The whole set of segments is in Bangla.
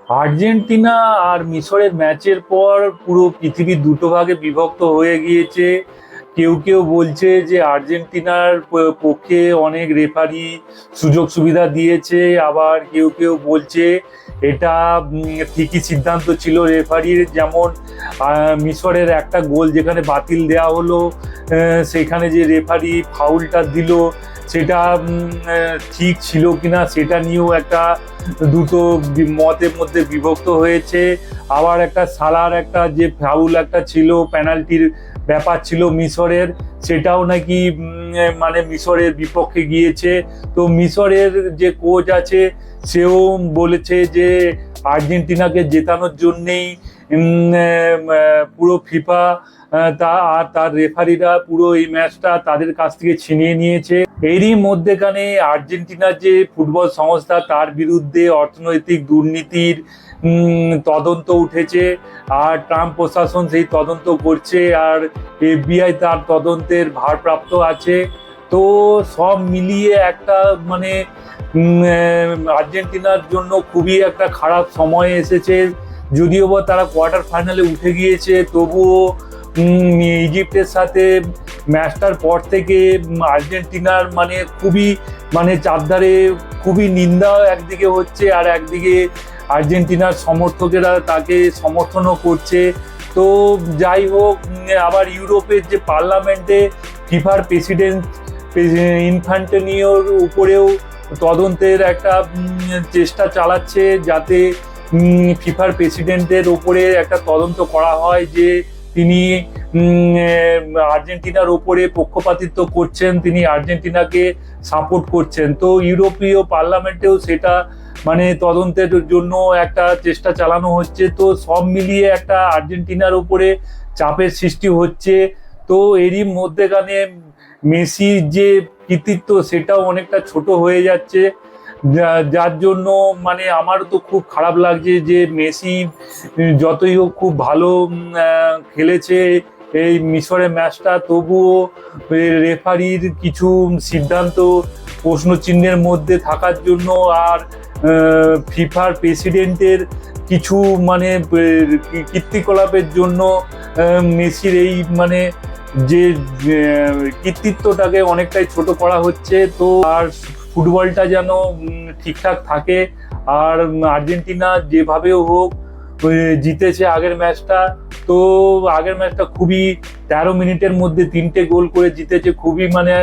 আর্জেন্টিনা আর মিশরের ম্যাচের পর পুরো পৃথিবী দুটো ভাগে বিভক্ত হয়ে গিয়েছে। কেউ কেউ বলছে যে আর্জেন্টিনার পক্ষে অনেক রেফারি সুযোগ সুবিধা দিয়েছে, আবার কেউ কেউ বলছে এটা ঠিকই সিদ্ধান্ত ছিল রেফারির। যেমন মিশরের একটা গোল যেখানে বাতিল দেওয়া হলো, সেখানে যে রেফারি ফাউলটা দিল সেটা ঠিক ছিল কিনা সেটা নিয়েও একটা দুটো মতের মধ্যে বিভক্ত হয়েছে। আবার একটা সালার একটা যে ফাউল একটা ছিল, পেনাল্টির ব্যাপার ছিল মিশরের, সেটাও নাকি মানে মিশরের বিপক্ষে গিয়েছে। তো মিশরের যে কোচ আছে সেও বলেছে যে আর্জেন্টিনাকে জেতানোর জন্যেই পুরো ফিফা তার রেফারিরা পুরো এই ম্যাচটা তাদের কাছ থেকে ছিনিয়ে নিয়েছে। এরই মধ্যেখানে আর্জেন্টিনার যে ফুটবল সংস্থা তার বিরুদ্ধে অর্থনৈতিক দুর্নীতির তদন্ত উঠেছে, আর ট্রাম্প প্রশাসন সেই তদন্ত করছে, আর এফবিআই তার তদন্তের ভারপ্রাপ্ত আছে। তো সব মিলিয়ে একটা মানে আর্জেন্টিনার জন্য খুবই একটা খারাপ সময় এসেছে। যদিও বা তারা কোয়ার্টার ফাইনালে উঠে গিয়েছে, তবুও ইজিপ্টের সাথে ম্যাচটার পর থেকে আর্জেন্টিনার মানে খুবই মানে চারধারে খুবই নিন্দা একদিকে হচ্ছে, আর একদিকে আর্জেন্টিনার সমর্থকেরা তাকে সমর্থনও করছে। তো যাই হোক, আবার ইউরোপের যে পার্লামেন্টে ফিফার প্রেসিডেন্ট ইনফ্যান্টিনোর উপরেও তদন্তের একটা চেষ্টা চালাচ্ছে, যাতে ফিফার প্রেসিডেন্টের ওপরে একটা তদন্ত করা হয় যে তিনি আর্জেন্টিনার ওপরে পক্ষপাতিত্ব করছেন, তিনি আর্জেন্টিনাকে সাপোর্ট করছেন। তো ইউরোপীয় পার্লামেন্টেও সেটা মানে তদন্তের জন্য একটা চেষ্টা চালানো হচ্ছে। তো সব মিলিয়ে একটা আর্জেন্টিনার উপরে চাপের সৃষ্টি হচ্ছে। তো এরই মধ্যেখানে মেসির যে কৃতিত্ব সেটাও অনেকটা ছোট হয়ে যাচ্ছে, যার জন্য মানে আমারও তো খুব খারাপ লাগছে যে মেসি যতই হোক খুব ভালো খেলেছে এই মিশরের ম্যাচটা, তবুও রেফারির কিছু সিদ্ধান্ত প্রশ্নচিহ্নের মধ্যে থাকার জন্য, আর ফিফার প্রেসিডেন্টের কিছু মানে কীর্তিকলাপের জন্য মেসির এই মানে যে কৃতিত্বটাকে অনেকটাই ছোট করা হচ্ছে। তো আর ফুটবলটা যেন ঠিকঠাক থাকে। আর আর্জেন্টিনা যেভাবেও হোক জিতেছে আগের ম্যাচটা। তো আগের ম্যাচটা খুবই 13 মিনিটের মধ্যে 3টে গোল করে জিতেছে, খুবই মানে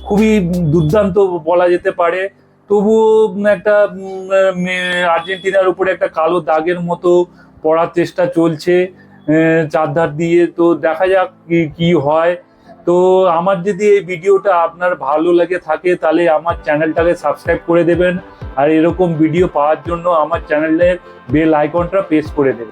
খুবই দুর্দান্ত বলা যেতে পারে। তবুও একটা আর্জেন্টিনার উপরে একটা কালো দাগের মতো পড়ার চেষ্টা চলছে চারধার দিয়ে। তো দেখা যাক কি হয়। তো আমার যদি এই ভিডিওটা আপনার ভালো লাগে থাকে তাহলে আমার চ্যানেলটাকে সাবস্ক্রাইব করে দেবেন, আর এরকম ভিডিও পাওয়ার জন্য আমার চ্যানেলের বেল আইকনটা প্রেস করে দেবেন।